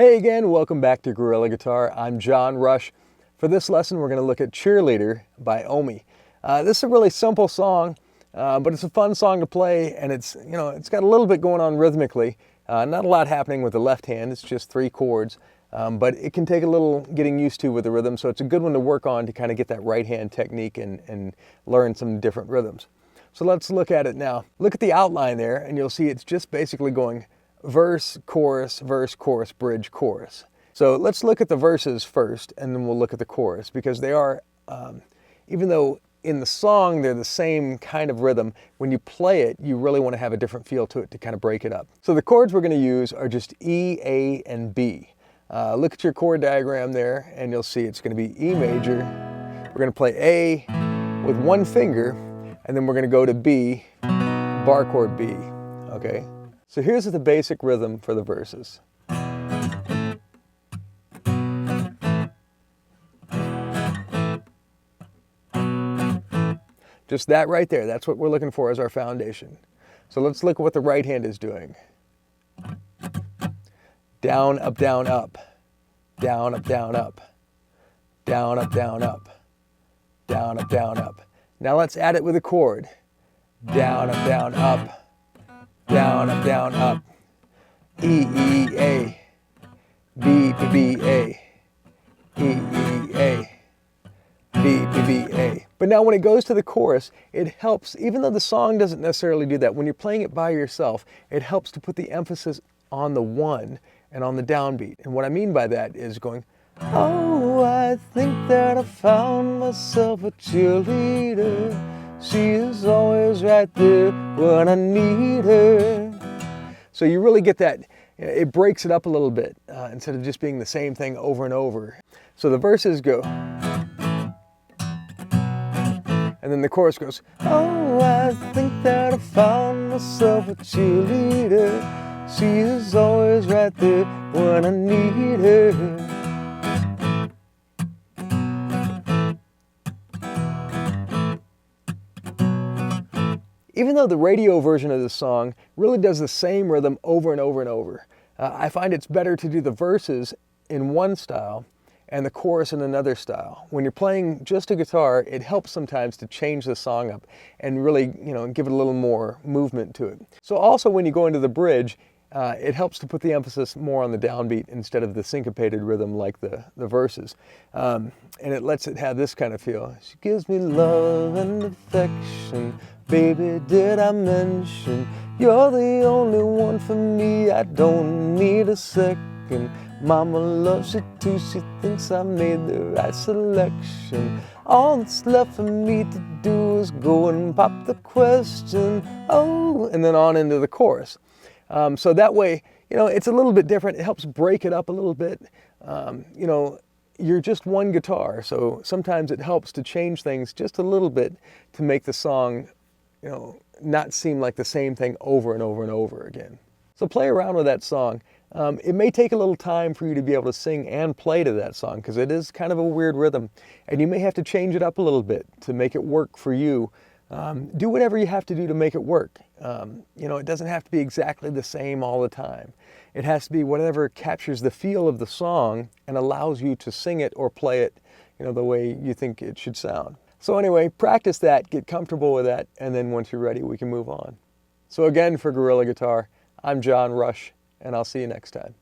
Hey again, welcome back to Gorilla Guitar. I'm John Rush. For this lesson, we're going to look at Cheerleader by Omi. This is a really simple song, but it's a fun song to play, and it's got a little bit going on rhythmically. Not a lot happening with the left hand, it's just 3 chords, but it can take a little getting used to with the rhythm, so it's a good one to work on to kind of get that right hand technique and learn some different rhythms. So let's look at it now. Look at the outline there, and you'll see it's just basically going verse, chorus, bridge, chorus. So let's look at the verses first, and then we'll look at the chorus, because they are, even though in the song they're the same kind of rhythm, when you play it, you really want to have a different feel to it to kind of break it up. So the chords we're going to use are just E, A, and B. Look at your chord diagram there, and you'll see it's going to be E major. We're going to play A with 1 finger, and then we're going to go to B, bar chord B, okay? So here's the basic rhythm for the verses. Just that right there, that's what we're looking for as our foundation. So let's look at what the right hand is doing. Down, up, down, up. Down, up, down, up. Down, up, down, up. Down, up, down, up. Now let's add it with a chord. Down, up, down, up. Down, up, down, up. E, E, A. B, B, B, A. E, E, A. B, B, B, A. But now when it goes to the chorus, it helps, even though the song doesn't necessarily do that, when you're playing it by yourself, it helps to put the emphasis on the 1 and on the downbeat. And what I mean by that is going, oh, I think that I found myself a cheerleader. She is always right there when I need her. So you really get that, it breaks it up a little bit instead of just being the same thing over and over. So the verses go, and then the chorus goes, oh, I think that I found myself a cheerleader. She is always right there when I need her. Even though the radio version of the song really does the same rhythm over and over and over, I find it's better to do the verses in one style and the chorus in another style. When you're playing just a guitar, it helps sometimes to change the song up and really, give it a little more movement to it. So also when you go into the bridge, it helps to put the emphasis more on the downbeat instead of the syncopated rhythm like the verses. And it lets it have this kind of feel. She gives me love and affection. Baby, did I mention you're the only one for me? I don't need a second. Mama loves you too. She thinks I made the right selection. All that's left for me to do is go and pop the question. Oh, and then on into the chorus. So that way, it's a little bit different. It helps break it up a little bit. You're just one guitar, so sometimes it helps to change things just a little bit to make the song, not seem like the same thing over and over and over again. So play around with that song. It may take a little time for you to be able to sing and play to that song because it is kind of a weird rhythm, and you may have to change it up a little bit to make it work for you. Do whatever you have to do to make it work. It doesn't have to be exactly the same all the time. It has to be whatever captures the feel of the song and allows you to sing it or play it, the way you think it should sound. So anyway, practice that, get comfortable with that, and then once you're ready, we can move on. So again, for Gorilla Guitar, I'm John Rush, and I'll see you next time.